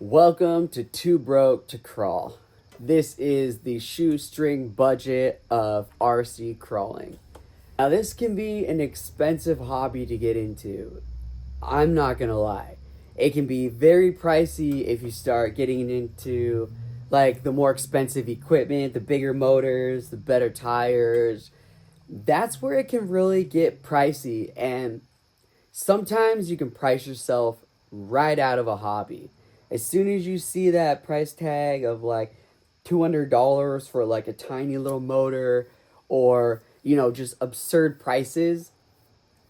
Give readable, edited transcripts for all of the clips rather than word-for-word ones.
Welcome to Too Broke to Crawl. This is the shoestring budget of RC crawling. Now, this can be an expensive hobby to get into. I'm not gonna lie. It can be very pricey if you start getting into like the more expensive equipment, the bigger motors, the better tires. That's where it can really get pricey, and sometimes you can price yourself right out of a hobby. As soon as you see that price tag of like $200 for like a tiny little motor or, just absurd prices,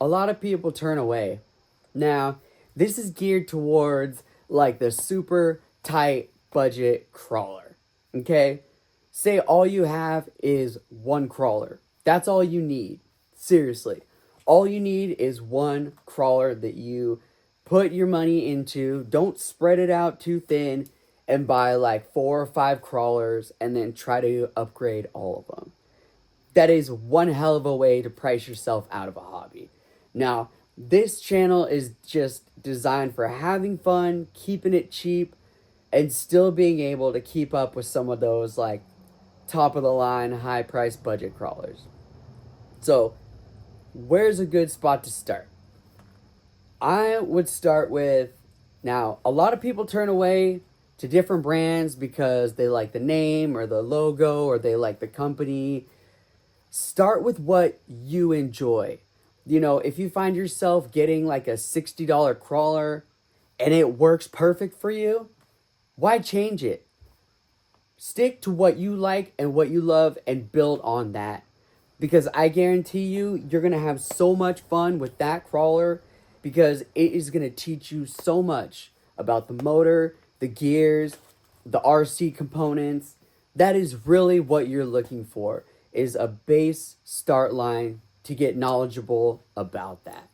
a lot of people turn away. Now, this is geared towards like the super tight budget crawler. Okay? Say all you have is one crawler. That's all you need. Seriously. All you need is one crawler that you put your money into. Don't spread it out too thin and buy like 4 or 5 crawlers and then try to upgrade all of them. That is one hell of a way to price yourself out of a hobby. Now, this channel is just designed for having fun, keeping it cheap, and still being able to keep up with some of those like top of the line, high price budget crawlers. So, where's a good spot to start? I would start with, now, a lot of people turn away to different brands because they like the name or the logo or they like the company. Start with what you enjoy. If you find yourself getting like a $60 crawler and it works perfect for you, why change it? Stick to what you like and what you love and build on that. Because I guarantee you're going to have so much fun with that crawler because it is going to teach you so much about the motor, the gears, the RC components. That is really what you're looking for, is a base start line to get knowledgeable about that.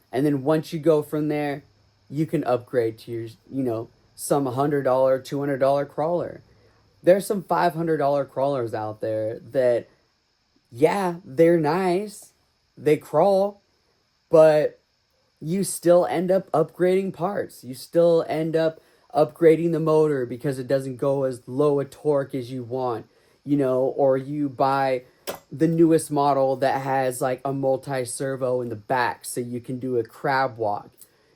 And then once you go from there, you can upgrade to your, some $100, $200 crawler. There's some $500 crawlers out there that, yeah, they're nice, they crawl, but you still end up upgrading parts. You still end up upgrading the motor because it doesn't go as low a torque as you want, or you buy the newest model that has like a multi-servo in the back so you can do a crab walk.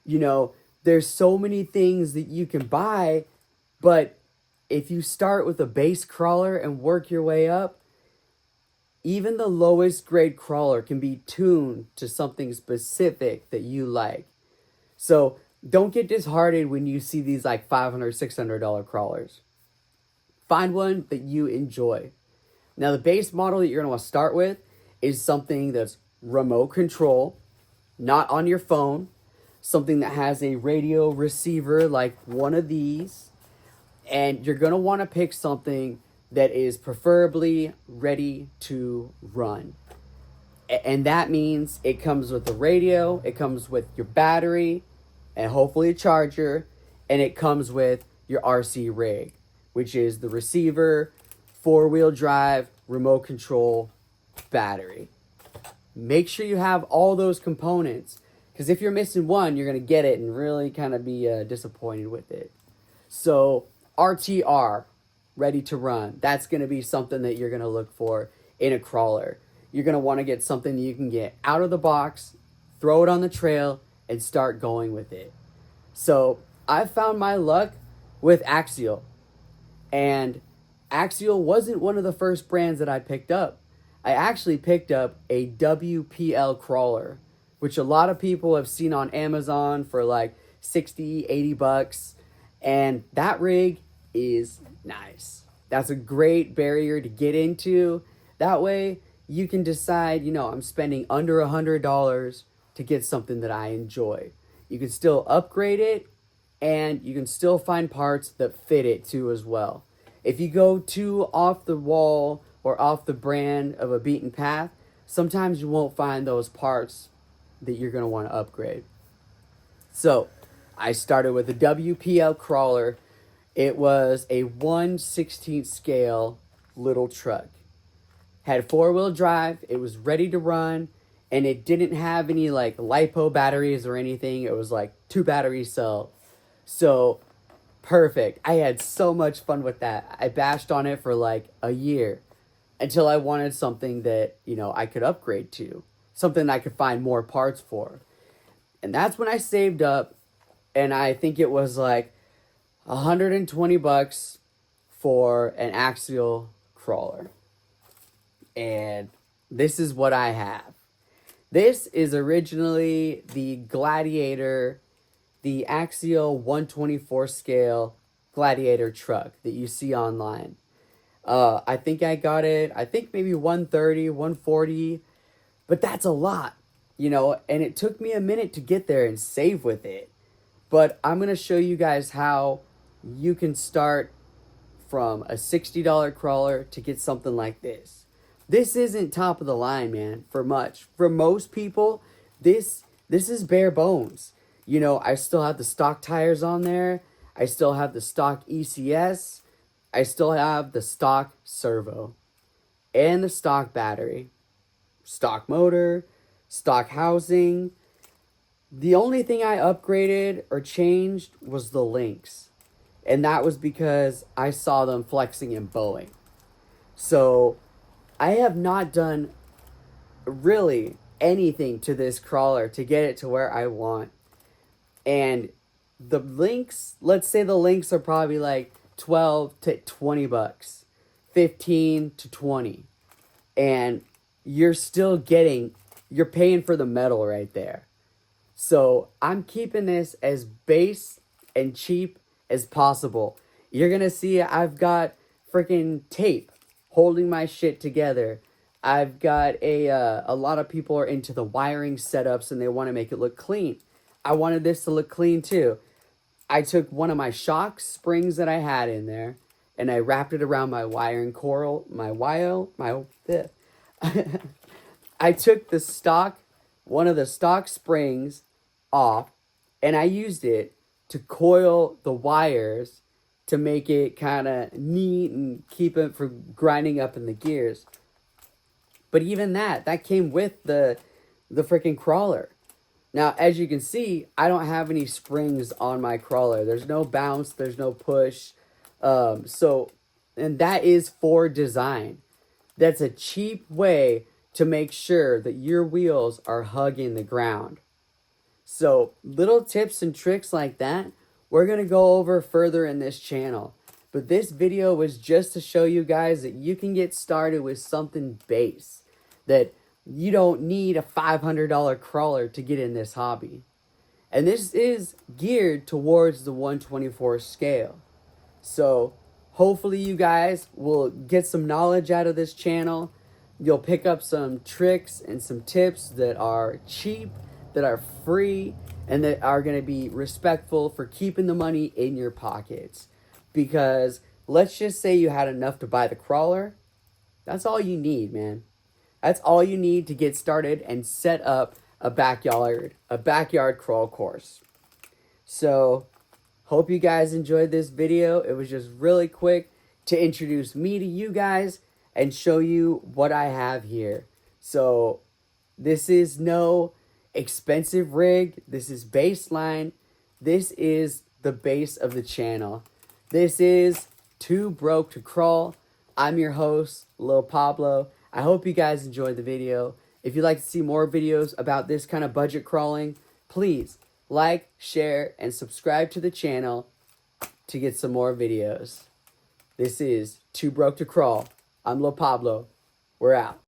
There's so many things that you can buy, but if you start with a base crawler and work your way up, even the lowest grade crawler can be tuned to something specific that you like. So don't get disheartened when you see these like $500, $600 crawlers. Find one that you enjoy. Now, the base model that you're going to want to start with is something that's remote control, not on your phone, something that has a radio receiver like one of these, and you're going to want to pick something that is preferably ready to run. And that means it comes with the radio, it comes with your battery, and hopefully a charger, and it comes with your RC rig, which is the receiver, 4-wheel drive, remote control, battery. Make sure you have all those components, because if you're missing one, you're going to get it and really kind of be disappointed with it. So, RTR, ready to run. That's going to be something that you're going to look for in a crawler. You're going to want to get something that you can get out of the box, throw it on the trail, and start going with it. So I found my luck with Axial. And Axial wasn't one of the first brands that I picked up. I actually picked up a WPL crawler, which a lot of people have seen on Amazon for like 60, 80 bucks. And that rig is nice. That's a great barrier to get into. That way you can decide, I'm spending under $100 to get something that I enjoy. You can still upgrade it and you can still find parts that fit it too as well. If you go too off the wall or off the brand of a beaten path, sometimes you won't find those parts that you're going to want to upgrade. So I started with a WPL crawler. It was a 1/16 scale little truck. Had 4-wheel drive, it was ready to run, and it didn't have any like LiPo batteries or anything. It was like 2 battery cell. So Perfect. I had so much fun with that. I bashed on it for like a year until I wanted something that, I could upgrade to, something I could find more parts for. And that's when I saved up, and I think it was like $120 for an axial crawler. And this is what I have. This is originally the Gladiator, the Axial 124 scale Gladiator truck that you see online. I think I got it, maybe 130, 140, but that's a lot, and it took me a minute to get there and save with it. But I'm going to show you guys how you can start from a $60 crawler to get something like this. This isn't top of the line, man, for much. For most people, this is bare bones. I still have the stock tires on there. I still have the stock ECS. I still have the stock servo and the stock battery, stock motor, stock housing. The only thing I upgraded or changed was the links. And that was because I saw them flexing in Boeing. So I have not done really anything to this crawler to get it to where I want. And the links, let's say the links are probably like 12 to 20 bucks, 15 to 20. And you're paying for the metal right there. So I'm keeping this as base and cheap as possible. You're going to see I've got freaking tape holding my shit together. I've got a lot of people are into the wiring setups and they want to make it look clean. I wanted this to look clean too. I took one of my shock springs that I had in there and I wrapped it around my wiring coil, I took one of the stock springs off, and I used it to coil the wires to make it kind of neat and keep it from grinding up in the gears. But even that came with the freaking crawler. Now, as you can see, I don't have any springs on my crawler. There's no bounce, there's no push. And that is for design. That's a cheap way to make sure that your wheels are hugging the ground. So little tips and tricks like that, we're going to go over further in this channel. But this video was just to show you guys that you can get started with something base. That you don't need a $500 crawler to get in this hobby. And this is geared towards the 124 scale. So hopefully you guys will get some knowledge out of this channel. You'll pick up some tricks and some tips that are cheap, that are free, and that are going to be respectful for keeping the money in your pockets. Because let's just say you had enough to buy the crawler. That's all you need, man. That's all you need to get started and set up a backyard crawl course. So, hope you guys enjoyed this video. It was just really quick to introduce me to you guys and show you what I have here. So, this is no expensive rig. This is baseline. This is the base of the channel. This is Too Broke to Crawl. I'm your host, Lil Pablo. I hope you guys enjoyed the video. If you'd like to see more videos about this kind of budget crawling, please like, share, and subscribe to the channel to get some more videos. This is Too Broke to Crawl. I'm Lil Pablo. We're out.